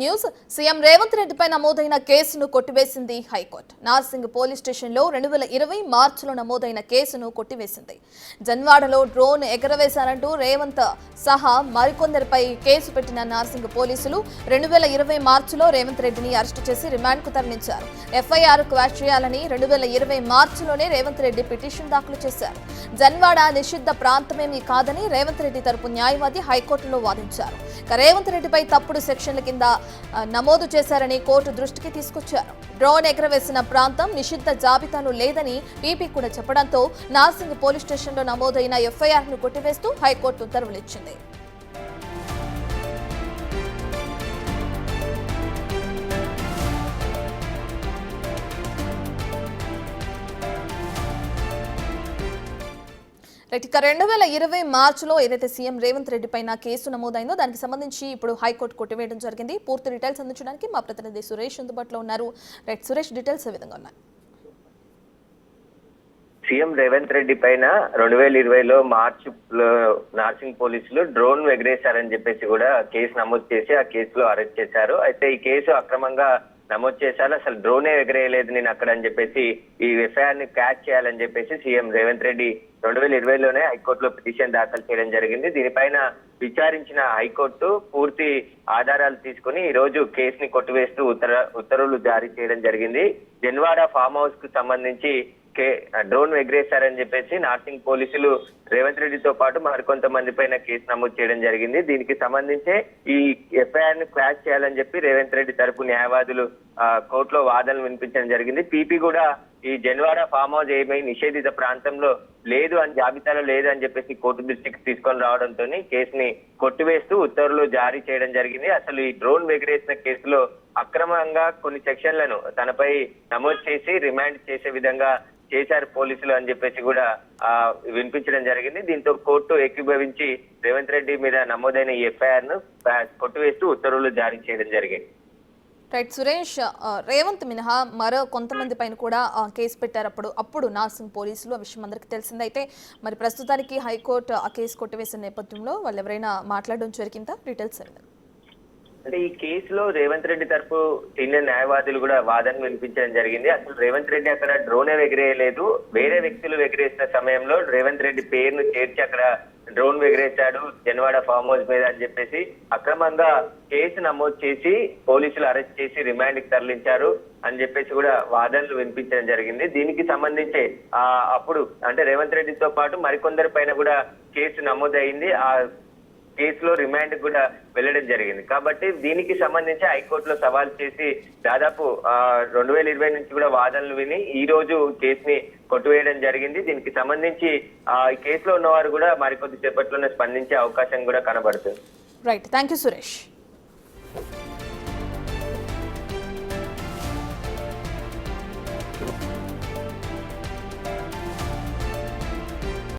News CM Revanth రెడ్డిపై నమోదైన కేసును కొట్టివేసింది హైకోర్టు. నార్సింగ్ పోలీస్ స్టేషన్లో 2020 మార్చిలో నమోదైన కేసును కొట్టివేసింది. జన్వాడలో డ్రోన్ ఎగరవేశారంటూ రేవంత్ సహా మరికొందరిపై కేసు పెట్టిన నార్సింగ్ పోలీసులు 2020 మార్చిలో రేవంత్ రెడ్డిని అరెస్టు చేసి రిమాండ్కు తరలించారు. ఎఫ్ఐఆర్ క్వాష్ చేయాలని 2020 మార్చిలోనే రేవంత్ రెడ్డి పిటిషన్ దాఖలు చేశారు. జన్వాడ నిషిద్ధ ప్రాంతమేమీ కాదని రేవంత్ రెడ్డి తరపు న్యాయవాది హైకోర్టులో వాదించారు. రేవంత్ రెడ్డిపై తప్పుడు సెక్షన్ల కింద నమోదు చేశారని కోర్టు దృష్టికి తీసుకొచ్చారు. డ్రోన్ ఎగరవేసిన ప్రాంతం నిషిద్ధ జాబితాలో లేదని పీపీ కూడా చెప్పడంతో నార్సింగ్ పోలీస్ స్టేషన్లో నమోదైన ఎఫ్ఐఆర్ ను కొట్టివేస్తూ హైకోర్టు ఉత్తర్వులిచ్చింది. ఇక 2020 మార్చిలో ఏదైతే సీఎం రేవంత్ రెడ్డి పైన కేసు నమోదైందో దానికి సంబంధించి ఇప్పుడు హైకోర్టు కొట్టివేయడం జరిగింది. పూర్తి డీటెయిల్స్ అందించడానికి మా ప్రతినిధి సురేష్ అందుబాటులో ఉన్నారు. సురేష్, డీటెయిల్స్ ఏ విధంగా ఉన్నాయి? సీఎం రేవంత్ రెడ్డి పైన 2020లో మార్చిలో నార్సింగ్ పోలీసులు డ్రోన్ ఎగరేశారని చెప్పేసి కూడా కేసు నమోదు చేసి ఆ కేసులో అరెస్ట్ చేశారు. అయితే ఈ కేసు అక్రమంగా నమోదు చేశారు. అసలు డ్రోనే ఎగరేయలేదు నేను అక్కడ అని చెప్పేసి ఈ ఎఫ్ఐఆర్ ని క్యాచ్ చేయాలని చెప్పేసి సీఎం రేవంత్ రెడ్డి 2020లోనే హైకోర్టులో పిటిషన్ దాఖలు చేయడం జరిగింది. దీనిపైన విచారించిన హైకోర్టు పూర్తి ఆధారాలు తీసుకుని ఈ రోజు కేసుని కొట్టివేస్తూ ఉత్తర్వులు జారీ చేయడం జరిగింది. జన్వాడ ఫామ్ హౌస్ కు సంబంధించి డ్రోన్ ఎగరేశారని చెప్పేసి నార్సింగ్ పోలీసులు రేవంత్ రెడ్డితో పాటు మరికొంతమంది పైన కేసు నమోదు చేయడం జరిగింది. దీనికి సంబంధించి ఈ ఎఫ్ఐఆర్ ని క్వాష్ చేయాలని చెప్పి రేవంత్ రెడ్డి తరపు న్యాయవాదులు కోర్టులో వాదనలు వినిపించడం జరిగింది. పీపీ కూడా ఈ జన్వాడ ఫామ్ హౌస్ ఏమై నిషేధిత ప్రాంతంలో లేదు అని జాబితాలో లేదు అని చెప్పేసి కోర్టు దృష్టికి తీసుకొని రావడంతో కేసుని కొట్టివేస్తూ ఉత్తర్వులు జారీ చేయడం జరిగింది. అసలు ఈ డ్రోన్ ఎగరేసిన కేసులో అక్రమంగా కొన్ని సెక్షన్లను తనపై నమోదు చేసి రిమాండ్ చేసే విధంగా చేశారు పోలీసులు అని చెప్పేసి కూడా వినిపించడం జరిగింది. దీంతో కోర్టు ఏకీభవించి రేవంత్ రెడ్డి మీద నమోదైన ఈ ఎఫ్ఐఆర్ ను కొట్టివేస్తూ ఉత్తర్వులు జారీ చేయడం జరిగింది. రైట్ సురేష్, రేవంత్ మినహా మరో కొంతమంది పైన కూడా కేసు పెట్టారు. అప్పుడు నార్సింగ్ పోలీసులు ఆ విషయం అందరికీ తెలిసింది. అయితే మరి ప్రస్తుతానికి హైకోర్టు ఆ కేసు కొట్టివేసిన నేపథ్యంలో వాళ్ళు ఎవరైనా మాట్లాడడం జరిగిందా? డీటెయిల్స్ అంటే ఈ కేసులో రేవంత్ రెడ్డి తరపు సీనియర్ న్యాయవాదులు కూడా వాదన వినిపించడం జరిగింది. అసలు రేవంత్ రెడ్డి అక్కడ డ్రోనే ఎగిరేయలేదు, వేరే వ్యక్తులు ఎగిరేసిన సమయంలో రేవంత్ రెడ్డి పేరును చేర్చి అక్కడ డ్రోన్ ఎగిరేశాడు జన్వాడ ఫామ్ హౌస్ మీద అని చెప్పేసి అక్రమంగా కేసు నమోదు చేసి పోలీసులు అరెస్ట్ చేసి రిమాండ్ కి తరలించారు అని చెప్పేసి కూడా వాదనలు వినిపించడం జరిగింది. దీనికి సంబంధించి అప్పుడు అంటే రేవంత్ రెడ్డితో పాటు మరికొందరి పైన కూడా కేసు నమోదైంది. ఆ కేసులో రిమాండ్ కూడా వెళ్లడం జరిగింది. కాబట్టి దీనికి సంబంధించి హైకోర్టులో సవాల్ చేసి దాదాపు 2020 నుంచి కూడా వాదనలు విని ఈ రోజు కేసుని కొట్టివేయడం జరిగింది. దీనికి సంబంధించి ఈ కేసులో ఉన్నవారు కూడా మరికొద్ది సేపట్లోనే స్పందించే అవకాశం కూడా కనబడుతుంది. Right, thank you Suresh.